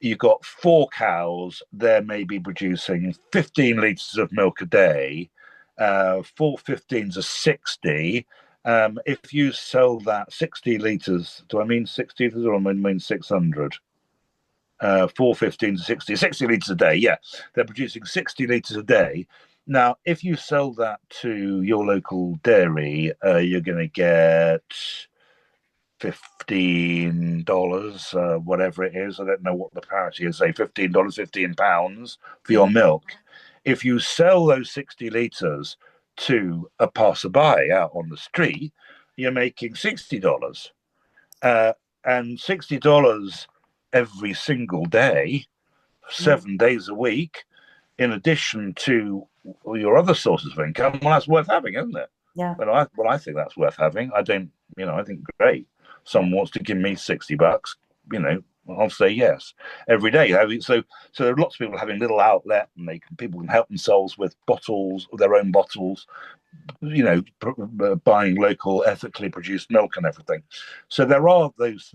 you've got 4 cows. They're maybe producing 15 litres of milk a day. 4 15s are 60. If you sell that 60 litres, do I mean 60 litres or I mean 600? 4 15s are 60 litres a day. Yeah, they're producing 60 litres a day. Now, if you sell that to your local dairy, you're going to get $15, whatever it is. I don't know what the parity is. Say $15, £15 for yeah, your milk. If you sell those 60 litres to a passerby out on the street, you're making $60. Uh, and $60 every single day, mm, 7 days a week, in addition to your other sources of income, well, that's worth having, isn't it? yeah, I think that's worth having. I don't, I think great. yeah. Someone wants to give me $60, I'll say yes every day. So there are lots of people having little outlet, and people can help themselves with bottles, their own bottles, buying local, ethically produced milk and everything. So there are those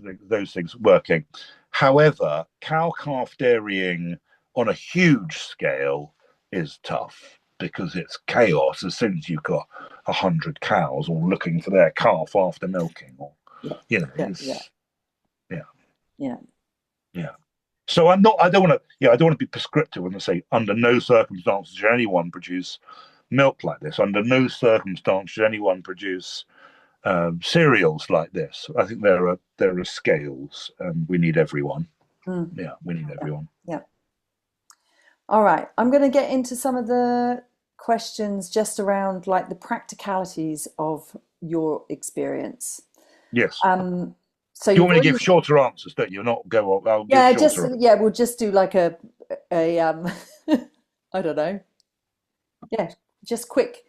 things working. However, cow calf dairying on a huge scale is tough because it's chaos as soon as you've got 100 cows all looking for their calf after milking, or Yeah, yeah, yeah, it's yeah, yeah. yeah. So I don't want to be prescriptive when I say under no circumstances should anyone produce milk like this. Under no circumstance should anyone produce cereals like this. I think there are scales, and we need everyone. Mm, Yeah, we need yeah, everyone. yeah. All right. I'm going to get into some of the questions just around like the practicalities of your experience. Yes. Um, so You you've want me to give already, shorter answers, don't you? Not go on. I'll give yeah, just shorter. yeah, we'll just do like a I don't know. Yeah, just quick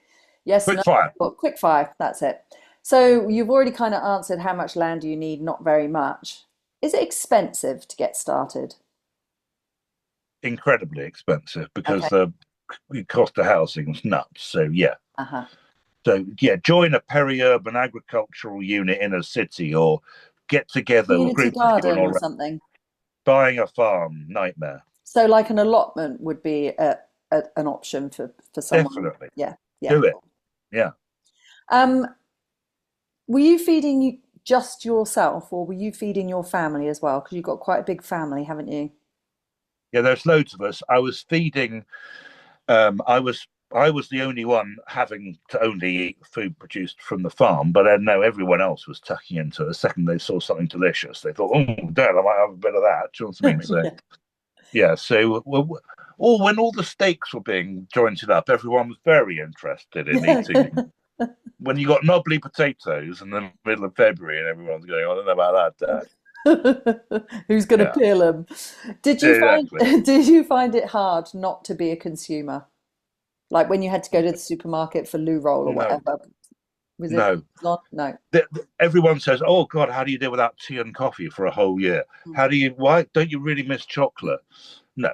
yes, Quick no, fire. or quick fire. That's it. So you've already kind of answered how much land do you need? Not very much. Is it expensive to get started? Incredibly expensive Okay. because the cost of housing is nuts. So yeah. Uh-huh. So yeah, join a peri-urban agricultural unit in a city, or get together with Community groups of people garden or around. something. Buying a farm, nightmare. So like an allotment would be an option for someone. Definitely Yeah, yeah. do it. Yeah. Um, were you feeding just yourself, or were you feeding your family as well? Because you've got quite a big family, haven't you? Yeah, there's loads of us. I was feeding. I was the only one having to only eat food produced from the farm, but then no, everyone else was tucking into it. The second they saw something delicious, they thought, "Oh, Dad, I might have a bit of that." Do you know what I mean? So Yeah. yeah, so when all the steaks were being jointed up, everyone was very interested in eating. When you got knobbly potatoes in the middle of February and everyone's going, "I don't know about that, Dad." Who's going to Yeah, peel them? Did you find exactly. did you find it hard not to be a consumer? Like when you had to go to the supermarket for loo roll or No, whatever? Was it no. not? No. Everyone says, "Oh God, how do you deal without tea and coffee for a whole year? Mm. Why don't you really miss chocolate?" No,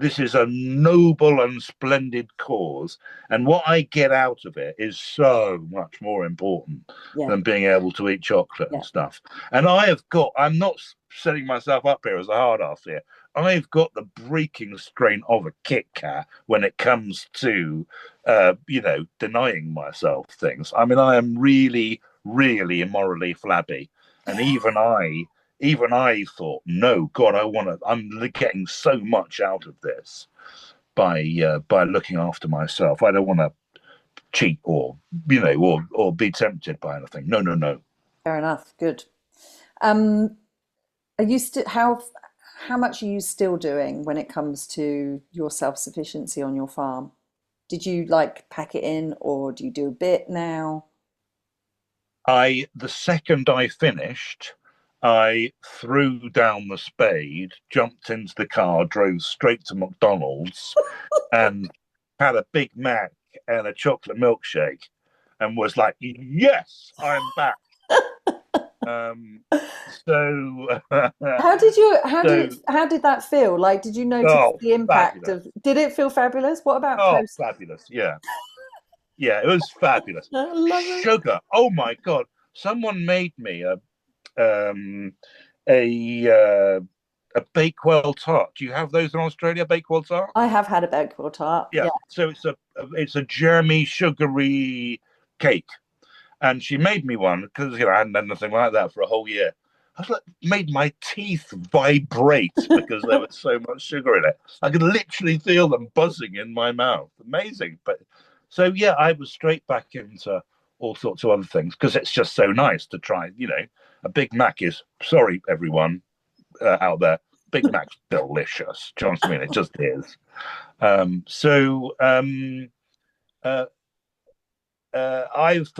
this is a noble and splendid cause, and what I get out of it is so much more important Yeah, than being able to eat chocolate and yeah. stuff. And I'm not setting myself up here as a hard ass here. I've got the breaking strain of a Kit Kat when it comes to, denying myself things. I mean, I am really, really immorally flabby, and even I thought, no, God, I'm getting so much out of this by looking after myself. I don't want to cheat or be tempted by anything. No, no, no. Fair enough. Good. Um, are you still how much are you still doing when it comes to your self-sufficiency on your farm? Did you like pack it in, or do you do a bit now? The second I finished, I threw down the spade, jumped into the car, drove straight to McDonald's, and had a Big Mac and a chocolate milkshake, and was like, "Yes, I'm back." Um, so, so How did that feel? Like, did you notice oh, the impact fabulous! of, did it feel fabulous? What about Oh, post? fabulous! Yeah, yeah, it was fabulous. I love it. Sugar. Oh my God! Someone made me um, a uh, a Bakewell tart. Do you have those in Australia? Bakewell tart? I have had a Bedford tart. Yeah. Yeah. So it's a germy, sugary cake, and she made me one because I hadn't had anything like that for a whole year. I was like, made my teeth vibrate because there was so much sugar in it. I could literally feel them buzzing in my mouth. Amazing. But so yeah, I was straight back into all sorts of other things because it's just so nice to try. A Big Mac is, sorry everyone out there, Big Mac's delicious. Do you know what I mean? It just is. So uh, I've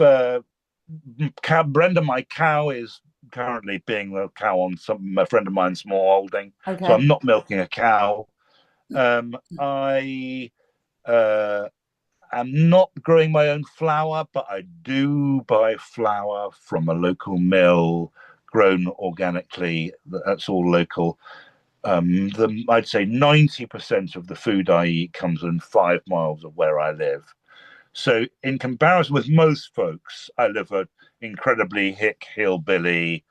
Brenda, my cow, is currently being the cow on a friend of mine's small holding, so Okay. I'm not milking a cow. I am not growing my own flour, but I do buy flour from a local mill, grown organically. That's all local. I'd say 90% of the food I eat comes in 5 miles of where I live. So, in comparison with most folks, I live an incredibly hick, hillbilly,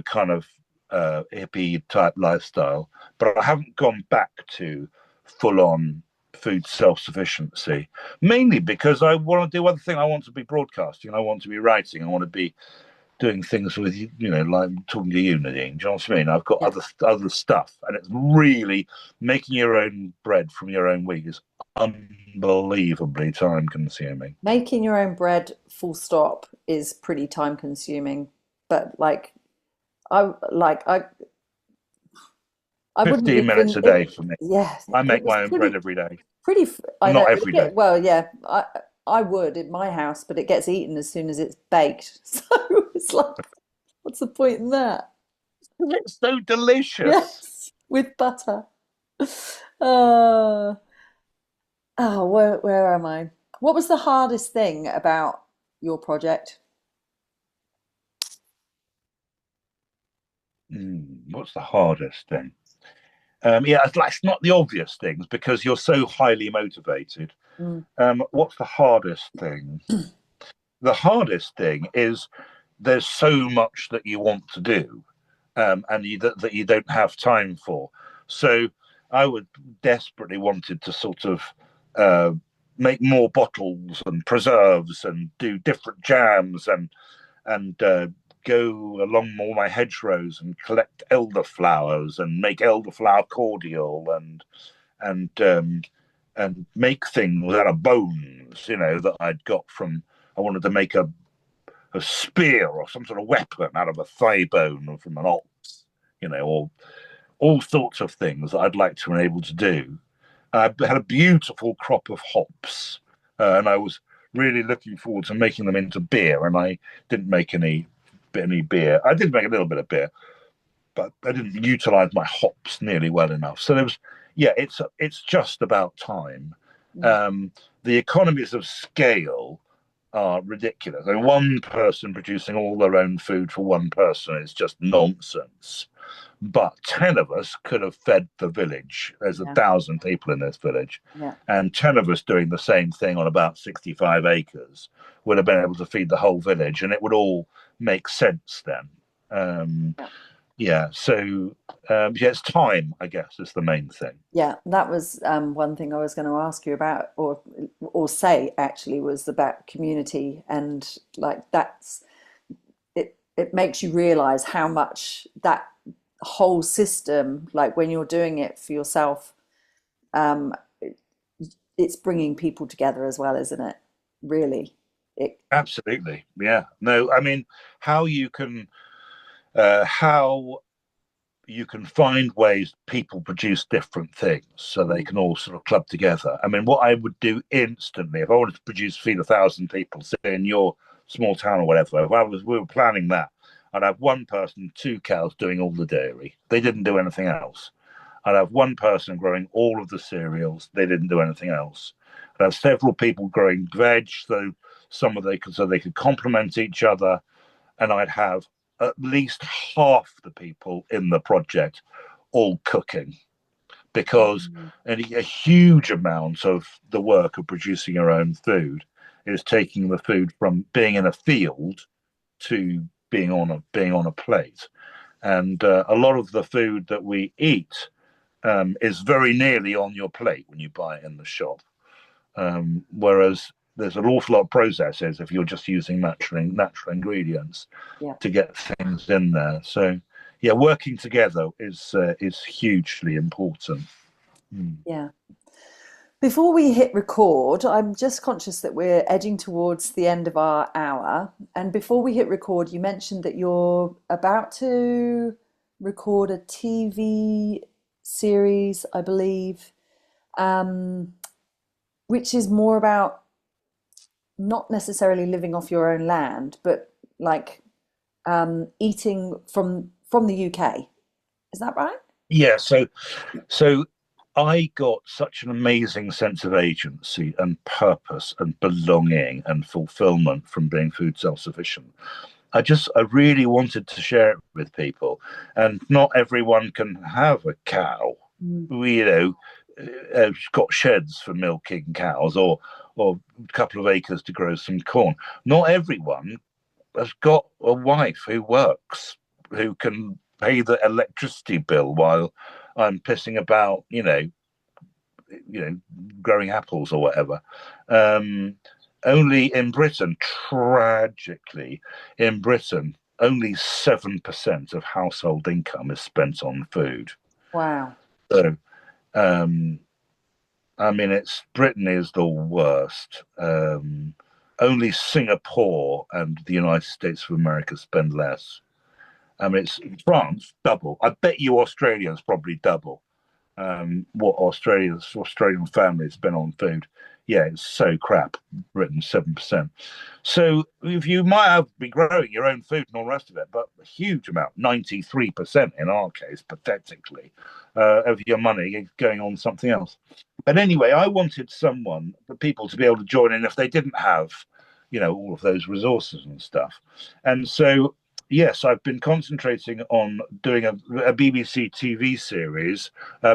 kind of hippie type lifestyle. But I haven't gone back to full on food self sufficiency, mainly because I want to do other things. I want to be broadcasting, I want to be writing, I want to be doing things with like talking to you, Nadine. Do you know what I mean? I've got Yeah. other stuff, and it's really making your own bread from your own wheat is unbelievably time consuming. Making your own bread, full stop, is pretty time consuming. But like I wouldn't 15 minutes even a day for me. yeah, I it make was my own bread every day. I know Not it every day. well, yeah, I would in my house, but it gets eaten as soon as it's baked. So it's like, what's the point in that? It's so delicious. Yes, with butter. Uh, oh, where am I? What was the hardest thing about your project? What's the hardest thing? Yeah, it's not the obvious things because you're so highly motivated. Mm, What's the hardest thing? The hardest thing is there's so much that you want to do, and that you don't have time for. So I would desperately wanted to sort of uh, make more bottles and preserves and do different jams and go along all my hedgerows and collect elderflowers and make elderflower cordial and and make things out of bones, that I'd got from. I wanted to make a spear or some sort of weapon out of a thigh bone from an ox, or all sorts of things that I'd like to be able to do. I had a beautiful crop of hops, and I was really looking forward to making them into beer. And I didn't make any beer. I did make a little bit of beer, but I didn't utilize my hops nearly well enough. So there was, yeah, it's just about time. mm. Um, the economies of scale are ridiculous. I mean, one person producing all their own food for one person is just nonsense. but 10 of us could have fed the village. There's Yeah. 1,000 people in this village, Yeah. and 10 of us doing the same thing on about 65 acres would have been able to feed the whole village, and it would all make sense then. Um, Yeah. yeah, so yeah, it's time, I guess, is the main thing. Yeah, that was one thing I was going to ask you about, or say actually, was about community, and like that's it. It makes you realize how much that whole system, like when you're doing it for yourself, um, it's bringing people together as well, isn't it? Really, it. Absolutely, yeah. No, I mean, how you can how you can find ways people produce different things so they Mm, can all sort of club together. I mean, what I would do instantly if I wanted to produce feed 1,000 people, say in your small town or whatever, if we were planning that, I'd have one person, two cows doing all the dairy. They didn't do anything else. I'd have one person growing all of the cereals. They didn't do anything else. I'd have several people growing veg, so they could complement each other, and I'd have at least half the people in the project all cooking, because mm, a huge amount of the work of producing your own food is taking the food from being in a field to being on a plate. And a lot of the food that we eat is very nearly on your plate when you buy it in the shop. Whereas there's an awful lot of processes if you're just using natural ingredients yeah, to get things in there. So yeah, working together is hugely important. Mm. yeah. Before we hit record, I'm just conscious that we're edging towards the end of our hour. And before we hit record, you mentioned that you're about to record a TV series, I believe, um, which is more about not necessarily living off your own land, but like eating from the UK. Is that right? Yeah, so I got such an amazing sense of agency and purpose and belonging and fulfillment from being food self-sufficient. I really wanted to share it with people, and not everyone can have a cow. Mm. You know, got sheds for milking cows, or a couple of acres to grow some corn. Not everyone has got a wife who works, who can pay the electricity bill while I'm pissing about, growing apples or whatever. Um, Only in Britain, tragically, in Britain, only 7% of household income is spent on food. Wow. So, um, I mean, Britain is the worst. Only Singapore and the United States of America spend less. I mean, it's France double. I bet you Australia's probably double what Australian families spend on food. Yeah, it's so crap. Britain 7%. So if you might have be growing your own food and all the rest of it, but a huge amount, 93% in our case, pathetically, of your money is going on something else. But anyway, I wanted the people to be able to join in if they didn't have, all of those resources and stuff. And so yes, I've been concentrating on doing a BBC TV series,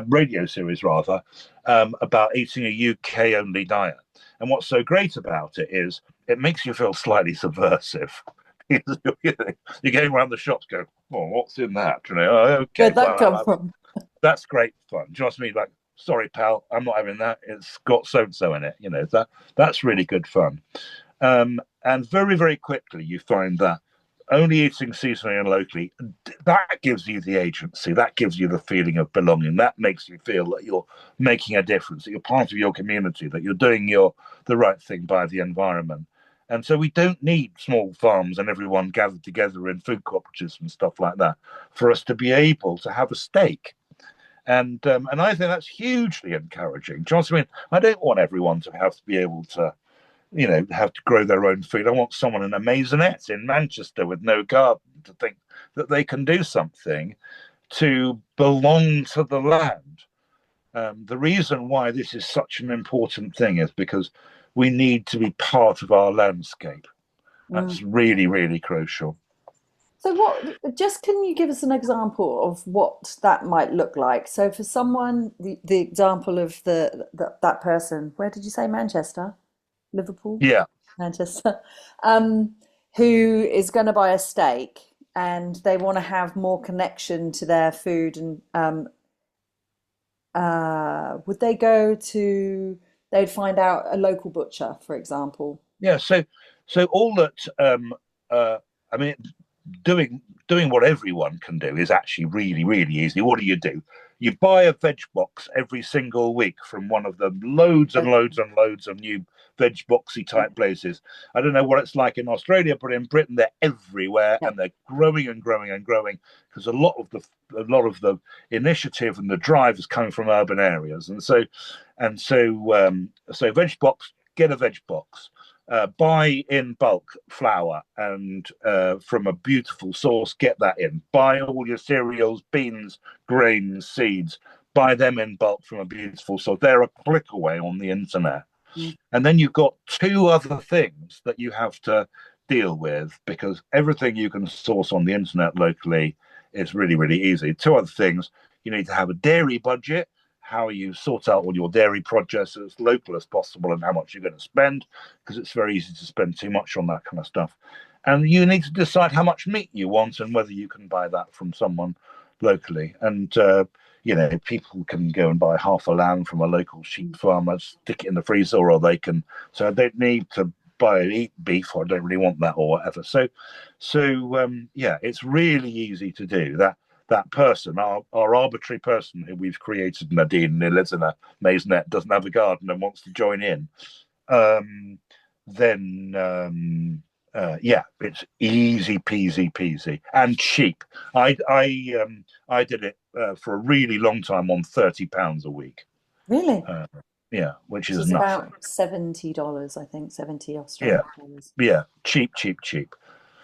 radio series rather, about eating a UK only diet. And what's so great about it is it makes you feel slightly subversive. You're going around the shops going, oh, what's in that? Oh, okay, Where'd that come well, from? that's great fun. Do you know what I mean? Like, sorry, pal, I'm not having that. It's got so and so in it. That's really good fun. And very, very quickly, you find that only eating seasonally and locally, that gives you the agency, that gives you the feeling of belonging, that makes you feel that you're making a difference, that you're part of your community, that you're doing the right thing by the environment. And so we don't need small farms and everyone gathered together in food cooperatives and stuff like that for us to be able to have a stake. And I think that's hugely encouraging. Do you know what I mean? I don't want everyone to have to be able to have to grow their own food. I want someone in a maisonette in Manchester with no garden to think that they can do something to belong to the land. The reason why this is such an important thing is because we need to be part of our landscape. Mm. That's really, really crucial. So just can you give us an example of what that might look like? So for someone, the example of that person, where did you say Manchester? Liverpool? Yeah. Manchester, um, who is going to buy a steak and they want to have more connection to their food and would they go to, they'd find out a local butcher, for example. Yeah. So all that, uh, I mean, doing what everyone can do is actually really, really easy. What do? You buy a veg box every single week from one of the loads and Okay. loads and loads of new veg boxy Yeah. type places. I don't know what it's like in Australia, but in Britain they're everywhere Yeah. and they're growing and growing and growing because a lot of the initiative and the drive is coming from urban areas, and so veg box, get a veg box. Buy in bulk flour and from a beautiful source, get that in. Buy all your cereals, beans, grains, seeds, buy them in bulk from a beautiful source. They're a click away on the internet. Mm. And then you've got two other things that you have to deal with because everything you can source on the internet locally is really, really easy. Two other things, you need to have a dairy budget, how you sort out all your dairy produce as local as possible and how much you're going to spend, because it's very easy to spend too much on that kind of stuff. And you need to decide how much meat you want and whether you can buy that from someone locally. And people can go and buy half a lamb from a local sheep farmer, stick it in the freezer, or they can. So I don't need to buy and eat beef, or I don't really want that, or whatever. So it's really easy to do that. That person, our arbitrary person who we've created, Nadine, who lives in a maisonette, doesn't have a garden and wants to join in, um, then yeah, it's easy peasy peasy and cheap. I did it for a really long time on £30 a week. Really? Uh, yeah, which Which is is nothing. about $70, I think, 70 Yeah, Australian dollars. yeah, cheap, cheap, cheap.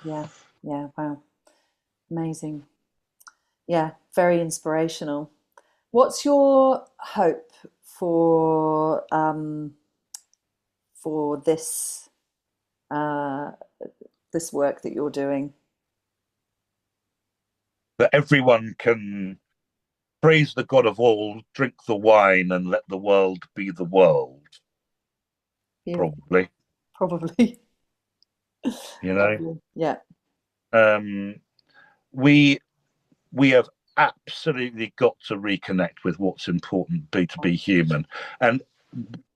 Yeah, yeah, wow. Amazing. Yeah, very inspirational. What's your hope for uh, this work that you're doing? That everyone can praise the God of all, drink the wine, and let the world be the world. You Probably, probably. you know. Lovely. Yeah. Um, we we have absolutely got to reconnect with what's important be to be human. And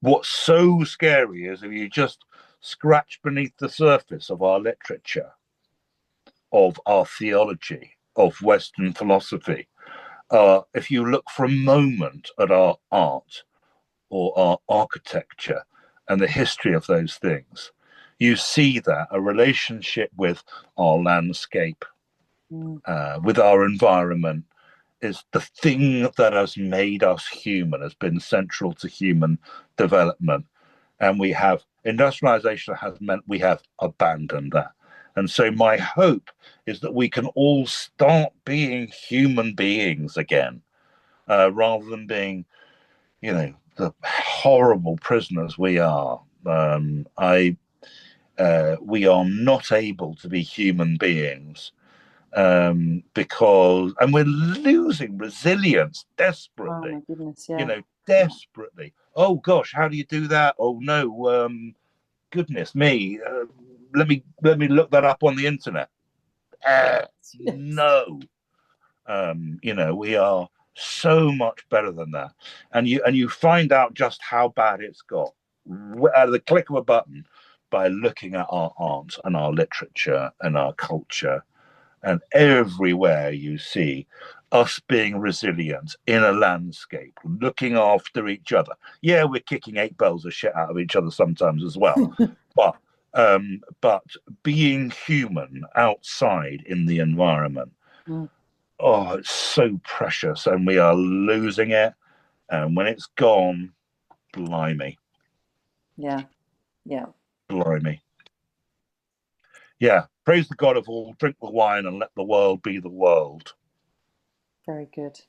what's so scary is if you just scratch beneath the surface of our literature, of our theology, of Western philosophy, if you look for a moment at our art or our architecture and the history of those things, you see that a relationship with our landscape, Mm. with our environment, is the thing that has made us human, has been central to human development. And we have industrialization has meant we have abandoned that. And so my hope is that we can all start being human beings again, rather than being, the horrible prisoners we are. We are not able to be human beings because, and we're losing resilience Oh desperately, my goodness, yeah. Yeah. desperately. Oh gosh, how do you do that? Oh no, goodness me, let me look that up on the internet. Yes. No, we are so much better than that, and you find out just how bad it's got at the click of a button by looking at our art and our literature and our culture. And everywhere you see us being resilient in a landscape, looking after each other. Yeah, we're kicking eight bells of shit out of each other sometimes as well, but but being human outside in the environment. Mm. Oh, it's so precious, and we are losing it. And when it's gone, blimey, Yeah. Yeah. blimey. Yeah, praise the God of all, drink the wine, and let the world be the world. Very good.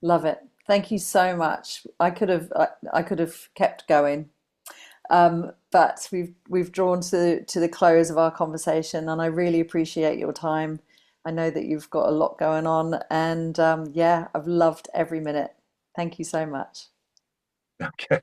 Love it. Thank you so much. I could have kept going. But we've drawn to the close of our conversation, and I really appreciate your time. I know that you've got a lot going on, and yeah, I've loved every minute. Thank you so much. Okay.